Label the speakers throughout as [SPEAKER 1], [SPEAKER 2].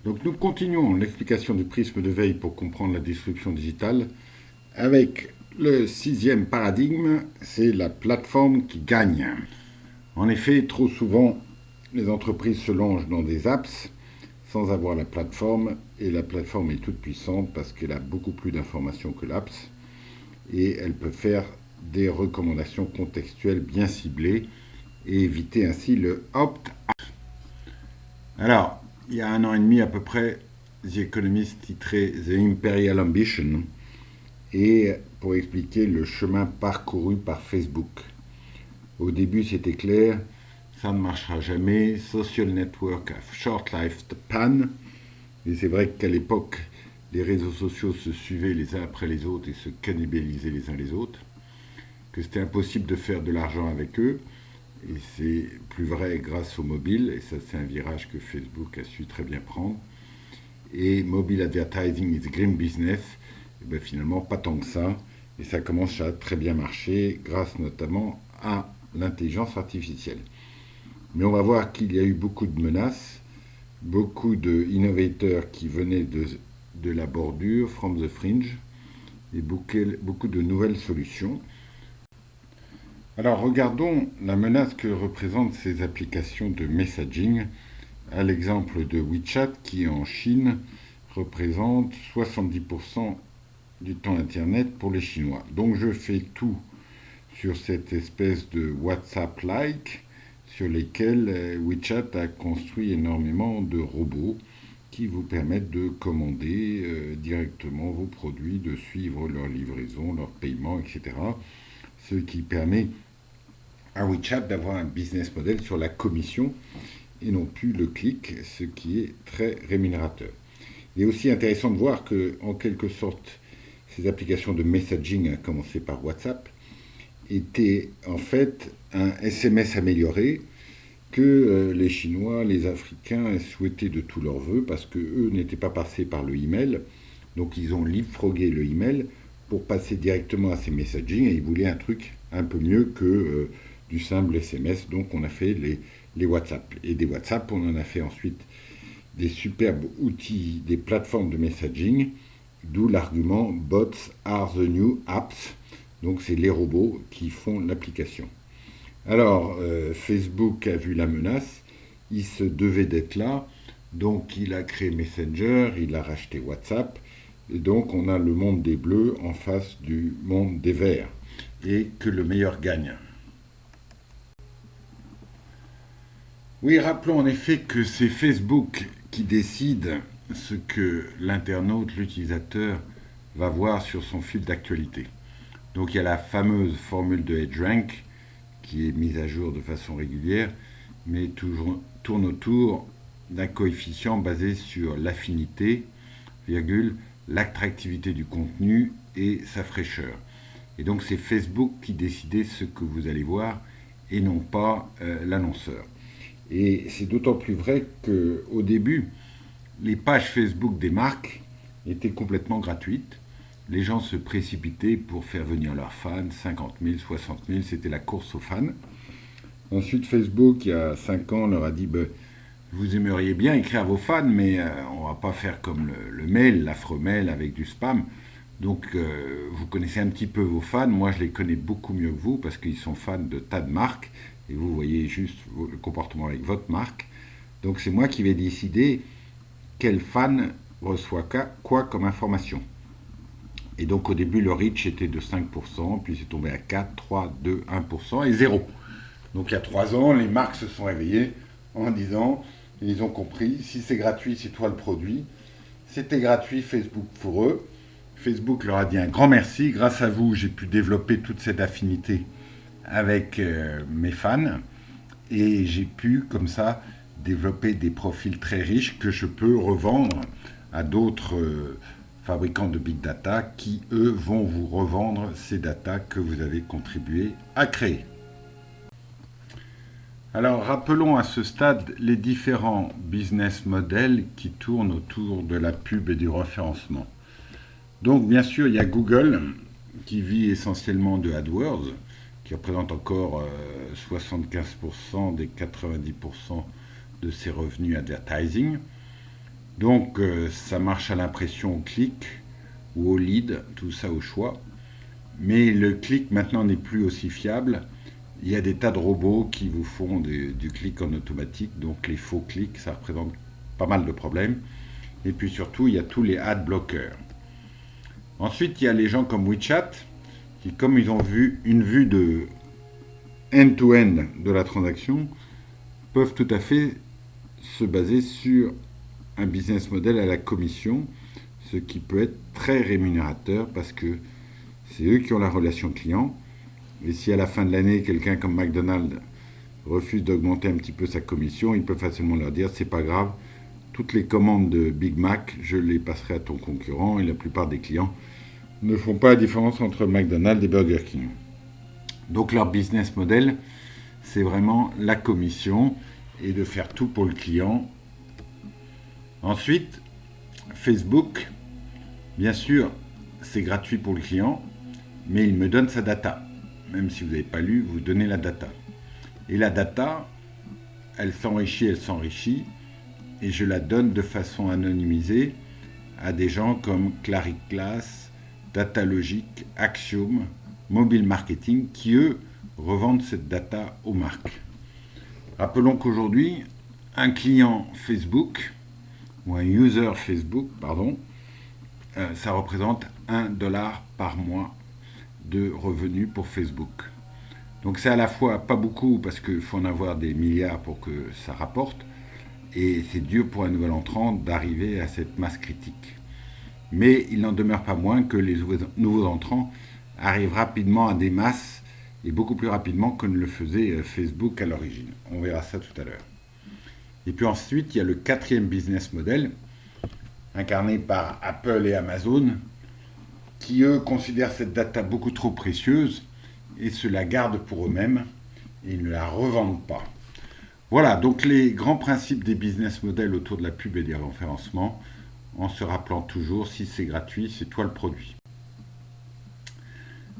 [SPEAKER 1] Donc nous continuons l'explication du prisme de veille pour comprendre la disruption digitale avec le 6e paradigme, c'est la plateforme qui gagne. En effet, trop souvent, les entreprises se lancent dans des apps sans avoir la plateforme, et la plateforme est toute puissante parce qu'elle a beaucoup plus d'informations que l'apps, et elle peut faire des recommandations contextuelles bien ciblées et éviter ainsi le opt-out. Alors, il y a 1 an et demi à peu près, The Economist titrait The Imperial Ambition, et pour expliquer le chemin parcouru par Facebook. Au début, c'était clair, ça ne marchera jamais, social network have short-lived span, et c'est vrai qu'à l'époque, les réseaux sociaux se suivaient les uns après les autres et se cannibalisaient les uns les autres, que c'était impossible de faire de l'argent avec eux, et c'est plus vrai grâce au mobile, et ça c'est un virage que Facebook a su très bien prendre. Et mobile advertising is green business, et bien finalement pas tant que ça, et ça commence à très bien marcher grâce notamment à l'intelligence artificielle. Mais on va voir qu'il y a eu beaucoup de menaces, beaucoup d'innovateurs qui venaient de la bordure, from the fringe, et beaucoup de nouvelles solutions. Alors regardons la menace que représentent ces applications de messaging, à l'exemple de WeChat qui en Chine représente 70% du temps Internet pour les Chinois. Donc je fais tout sur cette espèce de WhatsApp-like sur lesquels WeChat a construit énormément de robots qui vous permettent de commander directement vos produits, de suivre leur livraison, leur paiement, etc. Ce qui permet à WeChat d'avoir un business model sur la commission et non plus le clic, ce qui est très rémunérateur. Il est aussi intéressant de voir que, en quelque sorte, ces applications de messaging, à commencer par WhatsApp, étaient en fait un SMS amélioré que les Chinois, les Africains souhaitaient de tous leurs voeux parce qu'eux n'étaient pas passés par le email. Donc ils ont leapfrogué le email pour passer directement à ces messaging et ils voulaient un truc un peu mieux que du simple SMS. Donc on a fait les WhatsApp. Et des WhatsApp, on en a fait ensuite des superbes outils, des plateformes de messaging, d'où l'argument bots are the new apps. Donc c'est les robots qui font l'application. Alors Facebook a vu la menace, il se devait d'être là, donc il a créé Messenger, il a racheté WhatsApp, et donc on a le monde des bleus en face du monde des verts, et que le meilleur gagne. Oui, rappelons en effet que c'est Facebook qui décide ce que l'internaute, l'utilisateur, va voir sur son fil d'actualité. Donc il y a la fameuse formule de EdgeRank qui est mise à jour de façon régulière, mais tourne autour d'un coefficient basé sur l'affinité, l'attractivité du contenu et sa fraîcheur. Et donc c'est Facebook qui décidait ce que vous allez voir et non pas l'annonceur. Et c'est d'autant plus vrai qu'au début, les pages Facebook des marques étaient complètement gratuites. Les gens se précipitaient pour faire venir leurs fans, 50 000, 60 000, c'était la course aux fans. Ensuite, Facebook, il y a 5 ans, leur a dit vous aimeriez bien écrire à vos fans, mais on ne va pas faire comme le mail, l'affreux mail avec du spam. Donc, vous connaissez un petit peu vos fans. Moi, je les connais beaucoup mieux que vous parce qu'ils sont fans de tas de marques. Et vous voyez juste le comportement avec votre marque. Donc, c'est moi qui vais décider quel fan reçoit quoi comme information. Et donc au début, le reach était de 5%, puis c'est tombé à 4, 3, 2, 1% et 0. Donc il y a 3 ans, les marques se sont réveillées en disant, ils ont compris, si c'est gratuit, c'est toi le produit. C'était gratuit Facebook pour eux. Facebook leur a dit un grand merci. Grâce à vous, j'ai pu développer toute cette affinité avec mes fans. Et j'ai pu, comme ça, développer des profils très riches que je peux revendre à d'autres fabricants de big data qui, eux, vont vous revendre ces data que vous avez contribué à créer. Alors, rappelons à ce stade les différents business models qui tournent autour de la pub et du référencement. Donc, bien sûr, il y a Google qui vit essentiellement de AdWords, qui représente encore 75% des 90% de ses revenus advertising. Donc ça marche à l'impression au clic ou au lead, tout ça au choix. Mais le clic maintenant n'est plus aussi fiable. Il y a des tas de robots qui vous font du clic en automatique, donc les faux clics, ça représente pas mal de problèmes. Et puis surtout, il y a tous les ad blockers. Ensuite, il y a les gens comme WeChat, qui comme ils ont vu une vue de end-to-end de la transaction, peuvent tout à fait se baser sur un business model à la commission, ce qui peut être très rémunérateur parce que c'est eux qui ont la relation client. Et si à la fin de l'année, quelqu'un comme McDonald's refuse d'augmenter un petit peu sa commission, il peut facilement leur dire c'est pas grave, toutes les commandes de Big Mac, je les passerai à ton concurrent et la plupart des clients ne font pas la différence entre McDonald's et Burger King. Donc leur business model, c'est vraiment la commission et de faire tout pour le client. Ensuite, Facebook, bien sûr, c'est gratuit pour le client, mais il me donne sa data. Même si vous n'avez pas lu, vous donnez la data. Et la data, elle s'enrichit, et je la donne de façon anonymisée à des gens comme Clariclass, Datalogic, Axiom, Mobile Marketing, qui eux revendent cette data aux marques. Rappelons qu'aujourd'hui, un client Facebook, ou un user Facebook, pardon, ça représente $1 par mois de revenus pour Facebook. Donc c'est à la fois pas beaucoup parce qu'il faut en avoir des milliards pour que ça rapporte, et c'est dur pour un nouvel entrant d'arriver à cette masse critique. Mais il n'en demeure pas moins que les nouveaux entrants arrivent rapidement à des masses, et beaucoup plus rapidement que ne le faisait Facebook à l'origine. On verra ça tout à l'heure. Et puis ensuite, il y a le quatrième business model, incarné par Apple et Amazon, qui eux considèrent cette data beaucoup trop précieuse et se la gardent pour eux-mêmes et ils ne la revendent pas. Voilà, donc les grands principes des business models autour de la pub et des référencements, en se rappelant toujours, si c'est gratuit, c'est toi le produit.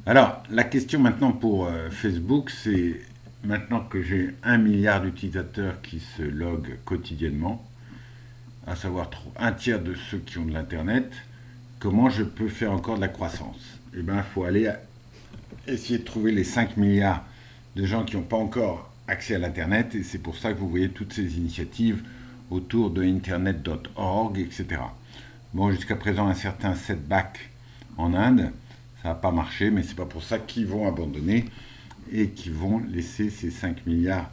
[SPEAKER 1] Alors, la question maintenant pour Facebook, c'est maintenant que j'ai 1 milliard d'utilisateurs qui se loguent quotidiennement, à savoir un tiers de ceux qui ont de l'Internet, comment je peux faire encore de la croissance? Eh bien, il faut aller essayer de trouver les 5 milliards de gens qui n'ont pas encore accès à l'Internet, et c'est pour ça que vous voyez toutes ces initiatives autour de internet.org, etc. Bon, jusqu'à présent, un certain setback en Inde, ça n'a pas marché, mais c'est pas pour ça qu'ils vont abandonner et qu'ils vont laisser ces 5 milliards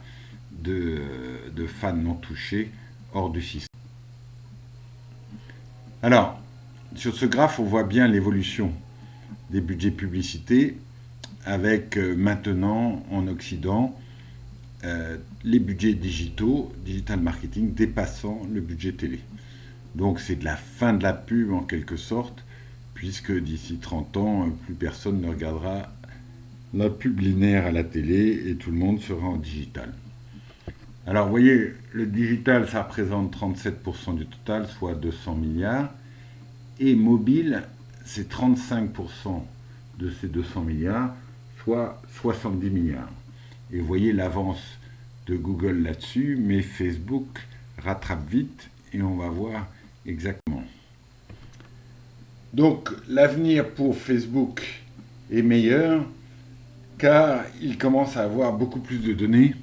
[SPEAKER 1] de fans non touchés hors du système. Alors, sur ce graphe, on voit bien l'évolution des budgets publicités avec maintenant en Occident les budgets digitaux, digital marketing, dépassant le budget télé. Donc c'est de la fin de la pub en quelque sorte, puisque d'ici 30 ans, plus personne ne regardera la pub linéaire à la télé et tout le monde sera en digital. Alors vous voyez, le digital, ça représente 37% du total, soit 200 milliards. Et mobile, c'est 35% de ces 200 milliards, soit 70 milliards. Et vous voyez l'avance de Google là-dessus, mais Facebook rattrape vite et on va voir exactement. Donc l'avenir pour Facebook est meilleur car il commence à avoir beaucoup plus de données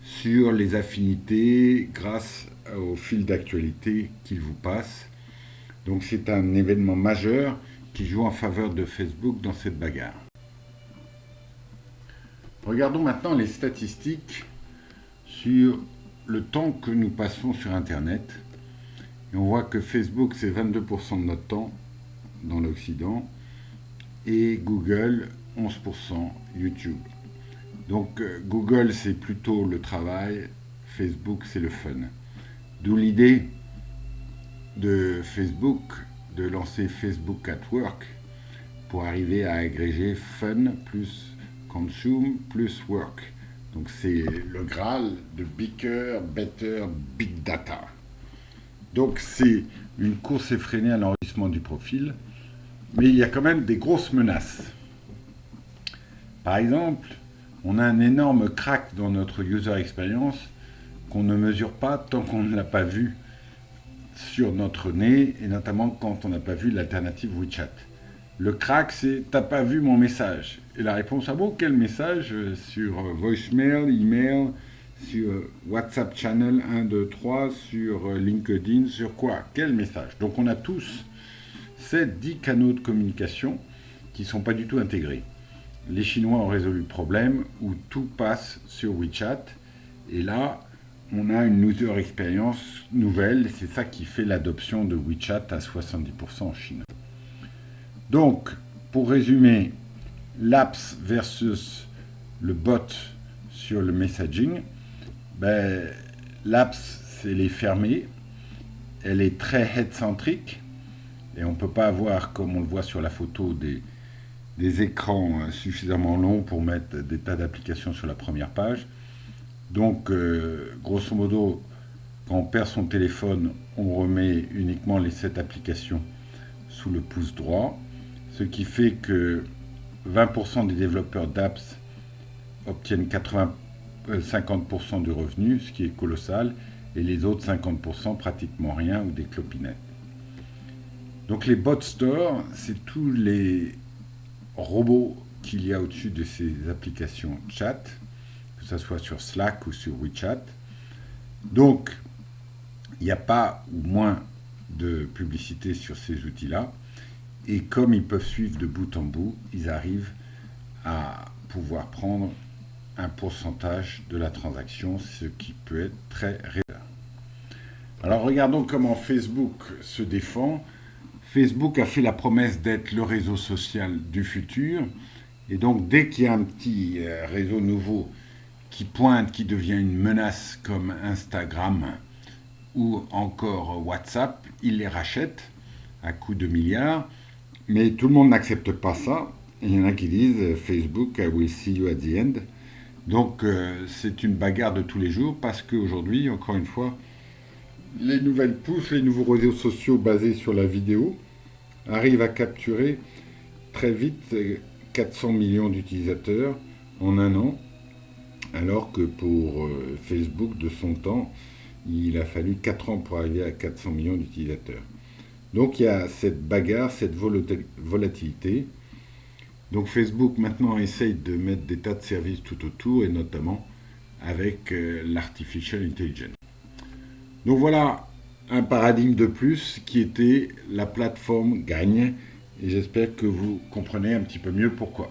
[SPEAKER 1] sur les affinités grâce au fil d'actualité qu'il vous passe. Donc c'est un événement majeur qui joue en faveur de Facebook dans cette bagarre. Regardons maintenant les statistiques sur le temps que nous passons sur Internet. Et on voit que Facebook, c'est 22% de notre temps dans l'Occident et Google, 11%, YouTube. Donc Google, c'est plutôt le travail, Facebook, c'est le fun. D'où l'idée de Facebook de lancer Facebook at Work pour arriver à agréger fun plus consume plus work. Donc c'est le Graal de Bigger, Better, Big Data. Donc c'est une course effrénée à l'enrichissement du profil, mais il y a quand même des grosses menaces. Par exemple, on a un énorme crack dans notre user experience qu'on ne mesure pas tant qu'on ne l'a pas vu sur notre nez, et notamment quand on n'a pas vu l'alternative WeChat. Le crack, c'est « t'as pas vu mon message ?» Et la réponse « ah bon, quel message ?» Sur voicemail, email, sur WhatsApp Channel 1, 2, 3, sur LinkedIn, sur quoi? Quel message? Donc on a tous ces 10 canaux de communication qui ne sont pas du tout intégrés. Les Chinois ont résolu le problème où tout passe sur WeChat. Et là, on a une user expérience nouvelle. C'est ça qui fait l'adoption de WeChat à 70% en Chine. Donc, pour résumer, l'apps versus le bot sur le messaging, l'apps, elle est fermée, elle est très head-centrique, et on ne peut pas avoir, comme on le voit sur la photo, des écrans suffisamment longs pour mettre des tas d'applications sur la première page. Donc, grosso modo, quand on perd son téléphone, on remet uniquement les 7 applications sous le pouce droit, ce qui fait que 20% des développeurs d'apps obtiennent 50% du revenu, ce qui est colossal, et les autres 50% pratiquement rien ou des clopinettes. Donc les bot stores, c'est tous les robots qu'il y a au-dessus de ces applications chat, que ce soit sur Slack ou sur WeChat. Donc, il n'y a pas ou moins de publicité sur ces outils-là. Et comme ils peuvent suivre de bout en bout, ils arrivent à pouvoir prendre un pourcentage de la transaction, ce qui peut être très réel. Alors regardons comment Facebook se défend. Facebook a fait la promesse d'être le réseau social du futur. Et donc dès qu'il y a un petit réseau nouveau qui pointe, qui devient une menace comme Instagram ou encore WhatsApp, il les rachète à coups de milliards. Mais tout le monde n'accepte pas ça. Il y en a qui disent Facebook, I will see you at the end. Donc c'est une bagarre de tous les jours parce qu'aujourd'hui, encore une fois, les nouvelles pousses, les nouveaux réseaux sociaux basés sur la vidéo arrivent à capturer très vite 400 millions d'utilisateurs en un an, alors que pour Facebook, de son temps, il a fallu 4 ans pour arriver à 400 millions d'utilisateurs. Donc il y a cette bagarre, cette volatilité. Donc Facebook maintenant essaye de mettre des tas de services tout autour, et notamment avec l'artificial intelligence. Donc voilà un paradigme de plus qui était la plateforme gagne, et j'espère que vous comprenez un petit peu mieux pourquoi.